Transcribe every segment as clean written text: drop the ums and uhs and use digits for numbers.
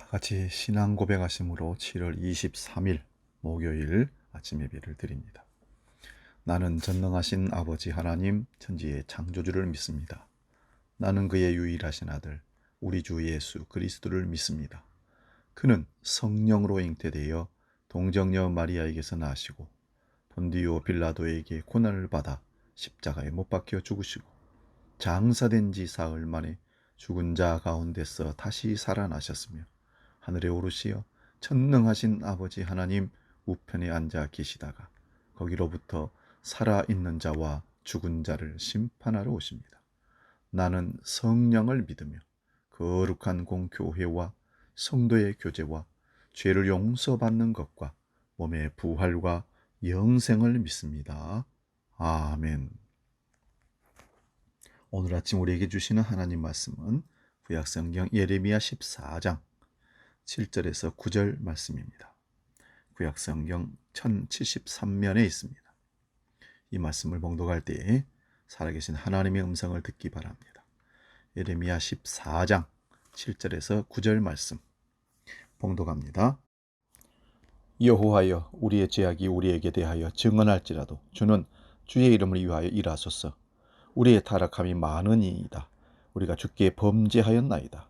다 같이 신앙 고백하심으로 7월 23일 목요일 아침 예배를 드립니다. 나는 전능하신 아버지 하나님 천지의 창조주를 믿습니다. 나는 그의 유일하신 아들 우리 주 예수 그리스도를 믿습니다. 그는 성령으로 잉태되어 동정녀 마리아에게서 나시고 본디오 빌라도에게 고난을 받아 십자가에 못 박혀 죽으시고 장사된 지 사흘 만에 죽은 자 가운데서 다시 살아나셨으며 하늘에 오르시어 전능하신 아버지 하나님 우편에 앉아 계시다가 거기로부터 살아있는 자와 죽은 자를 심판하러 오십니다. 나는 성령을 믿으며 거룩한 공교회와 성도의 교제와 죄를 용서받는 것과 몸의 부활과 영생을 믿습니다. 아멘. 오늘 아침 우리에게 주시는 하나님 말씀은 구약성경 예레미야 14장 7절에서 9절 말씀입니다. 구약성경 1073면에 있습니다. 이 말씀을 봉독할 때에 살아계신 하나님의 음성을 듣기 바랍니다. 예레미야 14장 7절에서 9절 말씀 봉독합니다. 여호와여, 우리의 죄악이 우리에게 대하여 증언할지라도 주는 주의 이름을 위하여 일하소서. 우리의 타락함이 많으니이다. 우리가 주께 범죄하였나이다.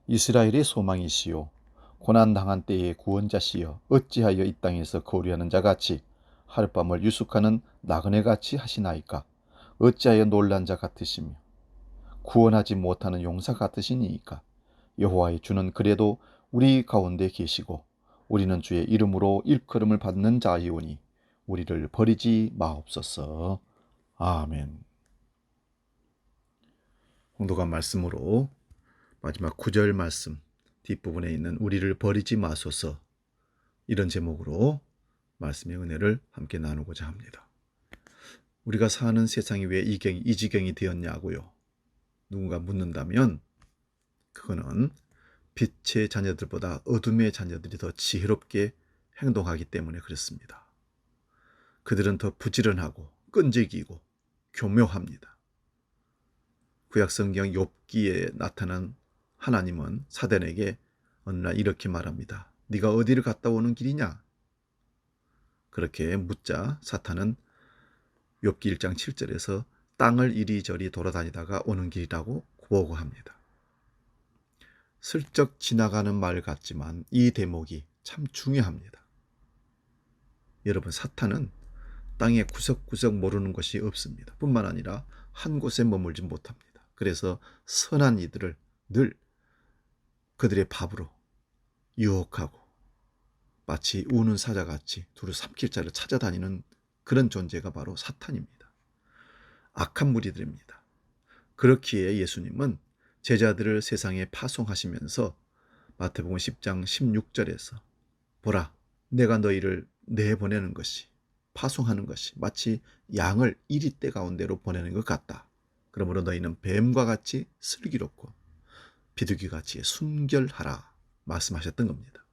이스라엘의 소망이시요 고난당한 때의 구원자시여, 어찌하여 이 땅에서 거류하는 자같이 하룻밤을 유숙하는 나그네같이 하시나이까? 어찌하여 놀란 자 같으시며 구원하지 못하는 용사 같으시니이까? 여호와의 주는 그래도 우리 가운데 계시고 우리는 주의 이름으로 일컬음을 받는 자이오니 우리를 버리지 마옵소서. 아멘. 공독한 말씀으로 마지막 9절 말씀 뒷부분에 있는 우리를 버리지 마소서, 이런 제목으로 말씀의 은혜를 함께 나누고자 합니다. 우리가 사는 세상이 왜 이 지경이 되었냐고요? 누군가 묻는다면 그거는 빛의 자녀들보다 어둠의 자녀들이 더 지혜롭게 행동하기 때문에 그렇습니다. 그들은 더 부지런하고 끈질기고 교묘합니다. 구약성경 욥기에 나타난 하나님은 사단에게 어느 날 이렇게 말합니다. 네가 어디를 갔다 오는 길이냐? 그렇게 묻자 사탄은 욥기 1장 7절에서 땅을 이리저리 돌아다니다가 오는 길이라고 보고합니다. 슬쩍 지나가는 말 같지만 이 대목이 참 중요합니다. 여러분, 사탄은 땅의 구석구석 모르는 것이 없습니다. 뿐만 아니라 한 곳에 머물지 못합니다. 그래서 선한 이들을 늘 그들의 밥으로 유혹하고 마치 우는 사자같이 두루 삼킬 자를 찾아다니는 그런 존재가 바로 사탄입니다. 악한 무리들입니다. 그렇기에 예수님은 제자들을 세상에 파송하시면서 마태복음 10장 16절에서 보라, 내가 너희를 내보내는 것이, 파송하는 것이 마치 양을 이리떼 가운데로 보내는 것 같다. 그러므로 너희는 뱀과 같이 슬기롭고 비둘기같이 순결하라 말씀하셨던 겁니다.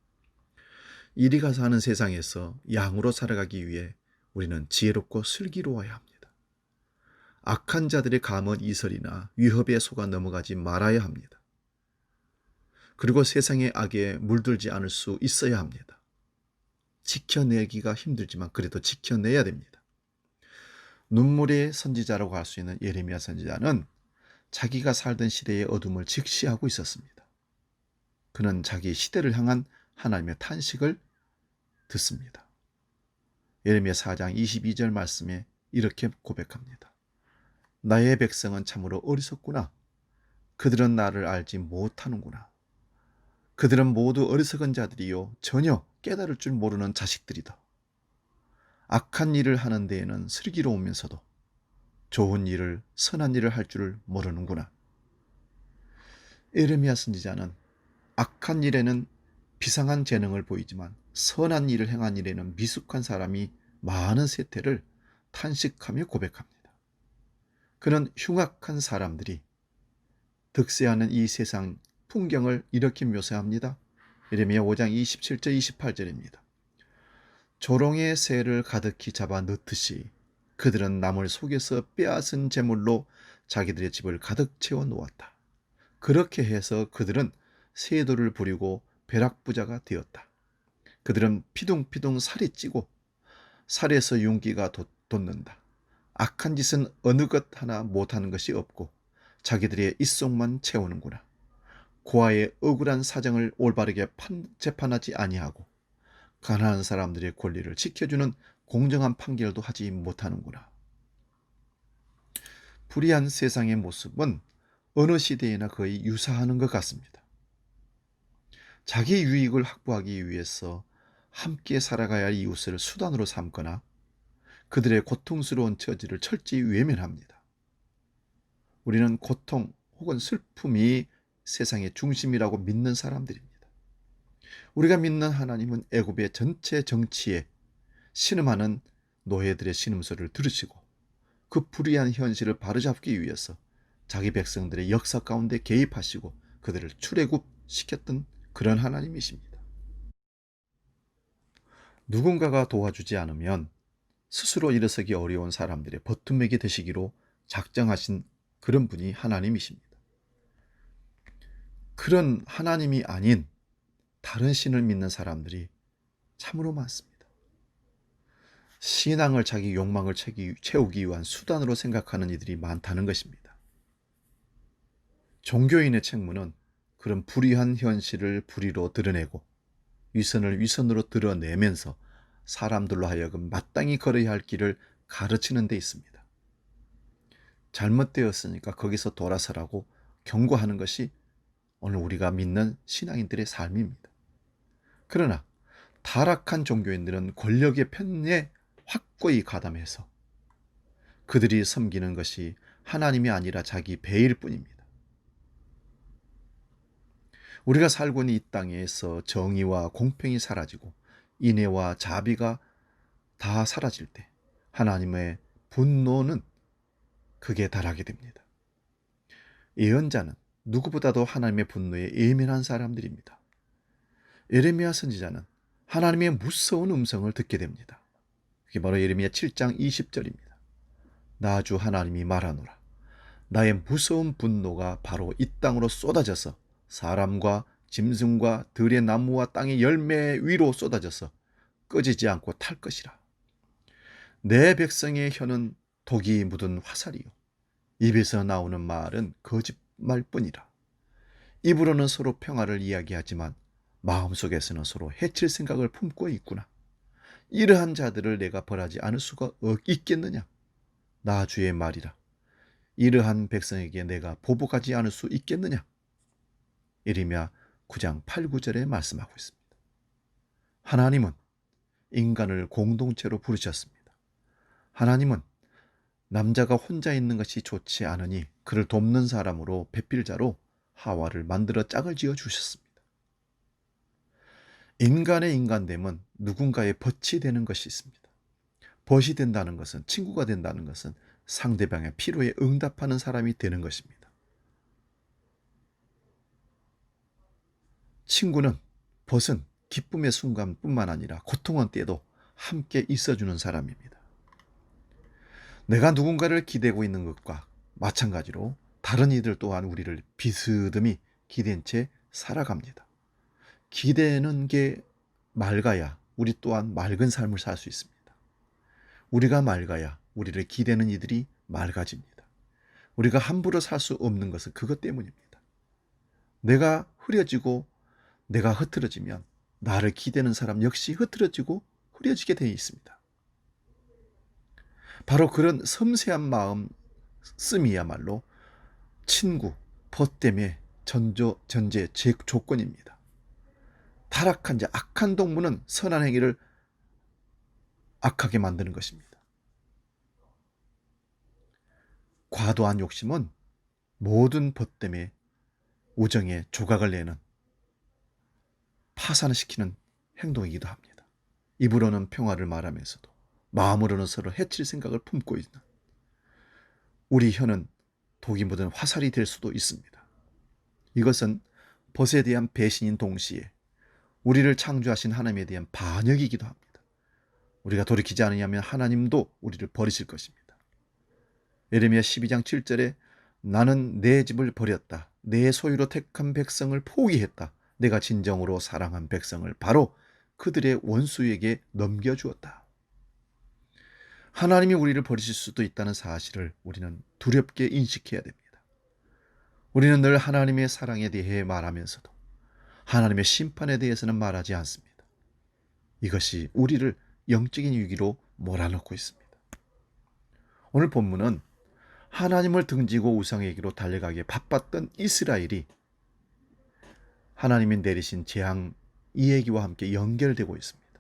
이리가 사는 세상에서 양으로 살아가기 위해 우리는 지혜롭고 슬기로워야 합니다. 악한 자들의 감언 이설이나 위협에 속아 넘어가지 말아야 합니다. 그리고 세상의 악에 물들지 않을 수 있어야 합니다. 지켜내기가 힘들지만 그래도 지켜내야 됩니다. 눈물의 선지자라고 할 수 있는 예레미야 선지자는 자기가 살던 시대의 어둠을 직시하고 있었습니다. 그는 자기 시대를 향한 하나님의 탄식을 듣습니다. 예레미야 4장 22절 말씀에 이렇게 고백합니다. 나의 백성은 참으로 어리석구나. 그들은 나를 알지 못하는구나. 그들은 모두 어리석은 자들이요 전혀 깨달을 줄 모르는 자식들이다. 악한 일을 하는 데에는 슬기로우면서도 좋은 일을, 선한 일을 할 줄을 모르는구나. 예레미야 선지자는 악한 일에는 비상한 재능을 보이지만 선한 일을 행한 일에는 미숙한 사람이 많은 세태를 탄식하며 고백합니다. 그는 흉악한 사람들이 득세하는 이 세상 풍경을 이렇게 묘사합니다. 예레미야 5장 27절 28절입니다. 조롱의 새를 가득히 잡아 넣듯이 그들은 남을 속여서 빼앗은 재물로 자기들의 집을 가득 채워 놓았다. 그렇게 해서 그들은 세도를 부리고 벼락부자가 되었다. 그들은 피둥피둥 살이 찌고 살에서 윤기가 돋는다. 악한 짓은 어느 것 하나 못하는 것이 없고 자기들의 입속만 채우는구나. 고아의 억울한 사정을 올바르게 재판하지 아니하고 가난한 사람들의 권리를 지켜주는 공정한 판결도 하지 못하는구나. 불의한 세상의 모습은 어느 시대에나 거의 유사하는 것 같습니다. 자기 유익을 확보하기 위해서 함께 살아가야 할 이웃을 수단으로 삼거나 그들의 고통스러운 처지를 철저히 외면합니다. 우리는 고통 혹은 슬픔이 세상의 중심이라고 믿는 사람들입니다. 우리가 믿는 하나님은 애굽의 전체 정치에 신음하는 노예들의 신음소리를 들으시고 그 불의한 현실을 바로잡기 위해서 자기 백성들의 역사 가운데 개입하시고 그들을 출애굽시켰던 그런 하나님이십니다. 누군가가 도와주지 않으면 스스로 일어서기 어려운 사람들의 버팀목이 되시기로 작정하신 그런 분이 하나님이십니다. 그런 하나님이 아닌 다른 신을 믿는 사람들이 참으로 많습니다. 신앙을 자기 욕망을 채우기 위한 수단으로 생각하는 이들이 많다는 것입니다. 종교인의 책무는 그런 불의한 현실을 불의로 드러내고 위선을 위선으로 드러내면서 사람들로 하여금 마땅히 걸어야 할 길을 가르치는 데 있습니다. 잘못되었으니까 거기서 돌아서라고 경고하는 것이 오늘 우리가 믿는 신앙인들의 삶입니다. 그러나 타락한 종교인들은 권력의 편에 확고히 가담해서 그들이 섬기는 것이 하나님이 아니라 자기 배일 뿐입니다. 우리가 살고 있는 이 땅에서 정의와 공평이 사라지고 인애와 자비가 다 사라질 때 하나님의 분노는 극에 달하게 됩니다. 예언자는 누구보다도 하나님의 분노에 예민한 사람들입니다. 예레미야 선지자는 하나님의 무서운 음성을 듣게 됩니다. 그게 바로 예레미야 7장 20절입니다. 나 주 하나님이 말하노라. 나의 무서운 분노가 바로 이 땅으로 쏟아져서 사람과 짐승과 들의 나무와 땅의 열매 위로 쏟아져서 꺼지지 않고 탈 것이라. 내 백성의 혀는 독이 묻은 화살이요 입에서 나오는 말은 거짓말뿐이라. 입으로는 서로 평화를 이야기하지만 마음속에서는 서로 해칠 생각을 품고 있구나. 이러한 자들을 내가 벌하지 않을 수가 있겠느냐. 나 주의 말이라. 이러한 백성에게 내가 보복하지 않을 수 있겠느냐. 예레미야 9장 8, 9절에 말씀하고 있습니다. 하나님은 인간을 공동체로 부르셨습니다. 하나님은 남자가 혼자 있는 것이 좋지 않으니 그를 돕는 사람으로 배필자로 하와를 만들어 짝을 지어 주셨습니다. 인간의 인간됨은 누군가의 벗이 되는 것이 있습니다. 벗이 된다는 것은, 친구가 된다는 것은 상대방의 필요에 응답하는 사람이 되는 것입니다. 친구는, 벗은 기쁨의 순간뿐만 아니라 고통의 때에도 함께 있어주는 사람입니다. 내가 누군가를 기대고 있는 것과 마찬가지로 다른 이들 또한 우리를 비스듬히 기댄 채 살아갑니다. 기대는 게 맑아야 우리 또한 맑은 삶을 살 수 있습니다. 우리가 맑아야 우리를 기대는 이들이 맑아집니다. 우리가 함부로 살 수 없는 것은 그것 때문입니다. 내가 흐려지고 내가 흐트러지면 나를 기대는 사람 역시 흐트러지고 흐려지게 되어 있습니다. 바로 그런 섬세한 마음 씀이야말로 친구, 벗됨의 전제 조건입니다. 타락한 자, 악한 동무는 선한 행위를 악하게 만드는 것입니다. 과도한 욕심은 모든 벗됨의 우정에 조각을 내는 파산시키는 행동이기도 합니다. 입으로는 평화를 말하면서도 마음으로는 서로 해칠 생각을 품고 있는 우리 혀는 독이 묻은 화살이 될 수도 있습니다. 이것은 벗에 대한 배신인 동시에 우리를 창조하신 하나님에 대한 반역이기도 합니다. 우리가 돌이키지 않으면 하나님도 우리를 버리실 것입니다. 예레미야 12장 7절에 나는 내 집을 버렸다. 내 소유로 택한 백성을 포기했다. 내가 진정으로 사랑한 백성을 바로 그들의 원수에게 넘겨주었다. 하나님이 우리를 버리실 수도 있다는 사실을 우리는 두렵게 인식해야 됩니다. 우리는 늘 하나님의 사랑에 대해 말하면서도 하나님의 심판에 대해서는 말하지 않습니다. 이것이 우리를 영적인 위기로 몰아넣고 있습니다. 오늘 본문은 하나님을 등지고 우상에게로 달려가기에 바빴던 이스라엘이 하나님이 내리신 재앙 이 얘기와 함께 연결되고 있습니다.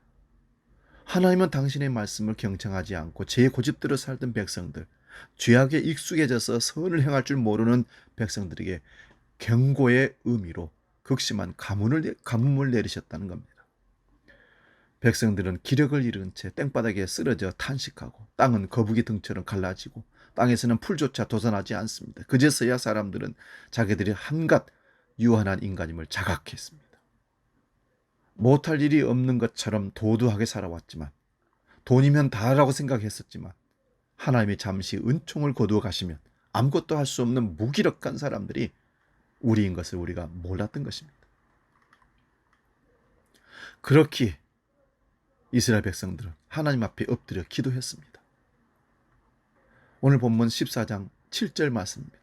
하나님은 당신의 말씀을 경청하지 않고 제 고집대로 살던 백성들, 죄악에 익숙해져서 선을 행할 줄 모르는 백성들에게 경고의 의미로 극심한 가뭄을 내리셨다는 겁니다. 백성들은 기력을 잃은 채 땡바닥에 쓰러져 탄식하고 땅은 거북이 등처럼 갈라지고 땅에서는 풀조차 돋아나지 않습니다. 그제서야 사람들은 자기들이 한갓 유한한 인간임을 자각했습니다. 못할 일이 없는 것처럼 도도하게 살아왔지만, 돈이면 다라고 생각했었지만 하나님이 잠시 은총을 거두어 가시면 아무것도 할 수 없는 무기력한 사람들이 우리인 것을 우리가 몰랐던 것입니다. 그렇기에 이스라엘 백성들은 하나님 앞에 엎드려 기도했습니다. 오늘 본문 14장 7절 말씀입니다.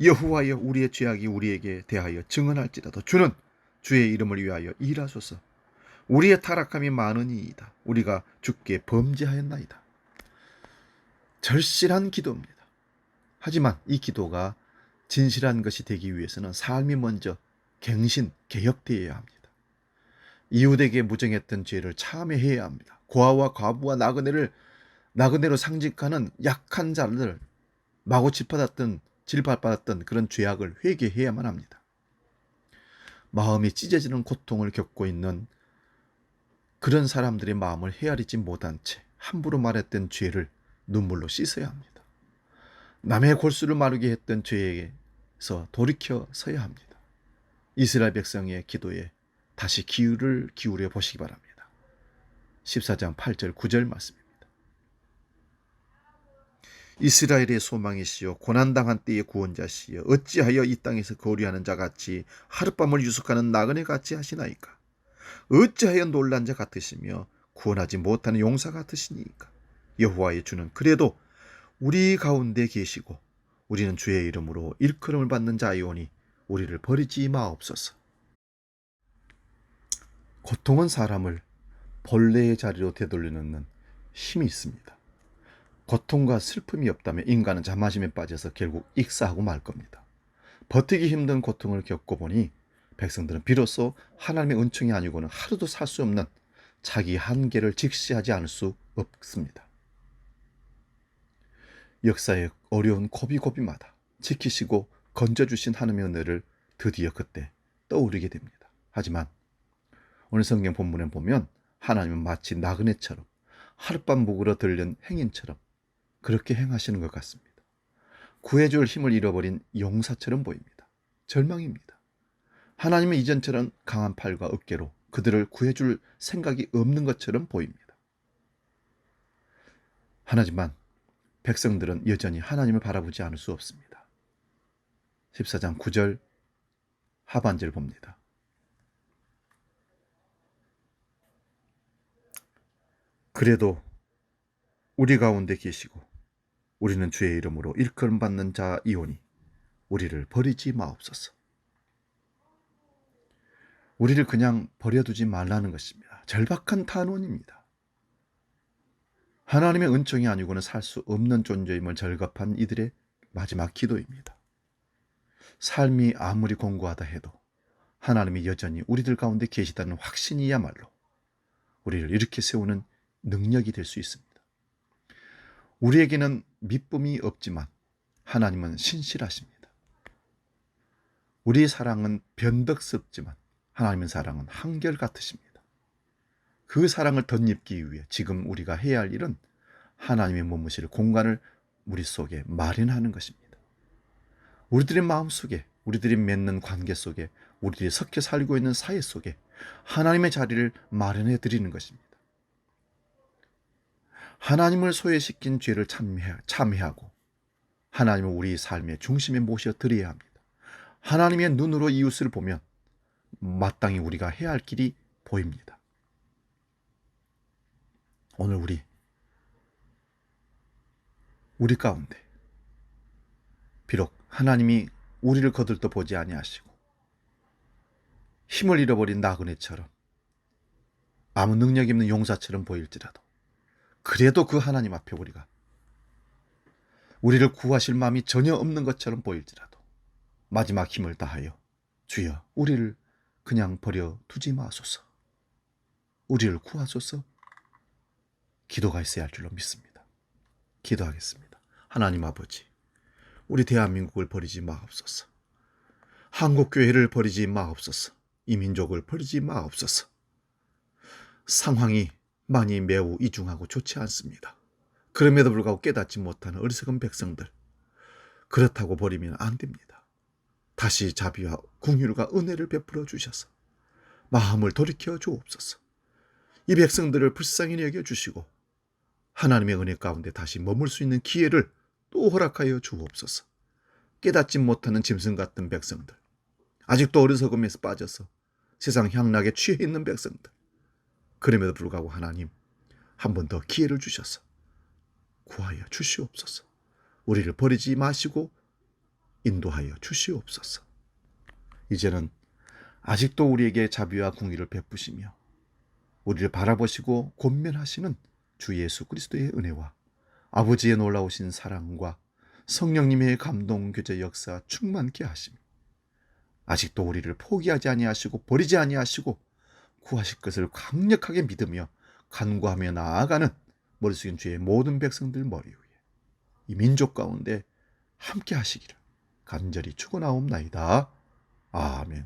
여호와여, 우리의 죄악이 우리에게 대하여 증언할지라도 주는 주의 이름을 위하여 일하소서. 우리의 타락함이 많으니이다. 우리가 주께 범죄하였나이다. 절실한 기도입니다. 하지만 이 기도가 진실한 것이 되기 위해서는 삶이 먼저 개혁되어야 합니다. 이웃에게 무정했던 죄를 참회해야 합니다. 고아와 과부와 나그네로 상징하는 약한 자를 마구 질밟았던 그런 죄악을 회개해야만 합니다. 마음이 찢어지는 고통을 겪고 있는 그런 사람들의 마음을 헤아리지 못한 채 함부로 말했던 죄를 눈물로 씻어야 합니다. 남의 골수를 마르게 했던 죄에서 돌이켜 서야 합니다. 이스라엘 백성의 기도에 다시 귀를 기울여 보시기 바랍니다. 14장 8절 9절 말씀입니다. 이스라엘의 소망이시여, 고난당한 때의 구원자시여, 어찌하여 이 땅에서 거류하는 자같이 하룻밤을 유숙하는 나그네 같이 하시나이까? 어찌하여 놀란 자 같으시며 구원하지 못하는 용사 같으시니까? 여호와의 주는 그래도 우리 가운데 계시고 우리는 주의 이름으로 일컬음을 받는 자이오니 우리를 버리지 마옵소서. 고통은 사람을 본래의 자리로 되돌려놓는 힘이 있습니다. 고통과 슬픔이 없다면 인간은 자만심에 빠져서 결국 익사하고 말 겁니다. 버티기 힘든 고통을 겪어보니 백성들은 비로소 하나님의 은총이 아니고는 하루도 살 수 없는 자기 한계를 직시하지 않을 수 없습니다. 역사의 어려운 고비고비마다 지키시고 건져주신 하나님의 은혜를 드디어 그때 떠오르게 됩니다. 하지만 오늘 성경 본문에 보면 하나님은 마치 나그네처럼 하룻밤 묵으러 들른 행인처럼 그렇게 행하시는 것 같습니다. 구해줄 힘을 잃어버린 용사처럼 보입니다. 절망입니다. 하나님은 이전처럼 강한 팔과 어깨로 그들을 구해줄 생각이 없는 것처럼 보입니다. 하지만 백성들은 여전히 하나님을 바라보지 않을 수 없습니다. 14장 9절 하반절 봅니다. 그래도 우리 가운데 계시고 우리는 주의 이름으로 일컬음 받는 자이오니 우리를 버리지 마옵소서. 우리를 그냥 버려두지 말라는 것입니다. 절박한 탄원입니다. 하나님의 은총이 아니고는 살 수 없는 존재임을 절갑한 이들의 마지막 기도입니다. 삶이 아무리 공고하다 해도 하나님이 여전히 우리들 가운데 계시다는 확신이야말로 우리를 일으켜 세우는 능력이 될 수 있습니다. 우리에게는 미쁨이 없지만 하나님은 신실하십니다. 우리의 사랑은 변덕스럽지만 하나님의 사랑은 한결같으십니다. 그 사랑을 덧입기 위해 지금 우리가 해야 할 일은 하나님의 머무실 공간을 우리 속에 마련하는 것입니다. 우리들의 마음 속에, 우리들이 맺는 관계 속에, 우리들이 섞여 살고 있는 사회 속에 하나님의 자리를 마련해 드리는 것입니다. 하나님을 소외시킨 죄를 참회하고 하나님을 우리 삶의 중심에 모셔 드려야 합니다. 하나님의 눈으로 이웃을 보면 마땅히 우리가 해야 할 길이 보입니다. 오늘 우리 가운데 비록 하나님이 우리를 거들떠 보지 아니하시고 힘을 잃어버린 나그네처럼 아무 능력 없는 용사처럼 보일지라도 그래도 그 하나님 앞에 우리를 구하실 마음이 전혀 없는 것처럼 보일지라도 마지막 힘을 다하여 주여 우리를 그냥 버려 두지 마소서, 우리를 구하소서 기도가 있어야 할 줄로 믿습니다. 기도하겠습니다. 하나님 아버지, 우리 대한민국을 버리지 마옵소서. 한국교회를 버리지 마옵소서. 이 민족을 버리지 마옵소서. 상황이 많이 매우 이중하고 좋지 않습니다. 그럼에도 불구하고 깨닫지 못하는 어리석은 백성들, 그렇다고 버리면 안 됩니다. 다시 자비와 긍휼과 은혜를 베풀어 주셔서 마음을 돌이켜 주옵소서. 이 백성들을 불쌍히 여겨주시고 하나님의 은혜 가운데 다시 머물 수 있는 기회를 또 허락하여 주옵소서. 깨닫지 못하는 짐승 같은 백성들, 아직도 어리석음에서 빠져서 세상 향락에 취해 있는 백성들, 그럼에도 불구하고 하나님 한 번 더 기회를 주셔서 구하여 주시옵소서. 우리를 버리지 마시고 인도하여 주시옵소서. 이제는 아직도 우리에게 자비와 긍휼을 베푸시며 우리를 바라보시고 권면하시는 주 예수 그리스도의 은혜와 아버지의 놀라우신 사랑과 성령님의 감동 교제 역사 충만케 하시며 아직도 우리를 포기하지 아니하시고 버리지 아니하시고 구하실 것을 강력하게 믿으며 간구하며 나아가는 머리 숙인 주의 모든 백성들 머리 위에 이 민족 가운데 함께 하시기를 간절히 축원하옵나이다. 아멘.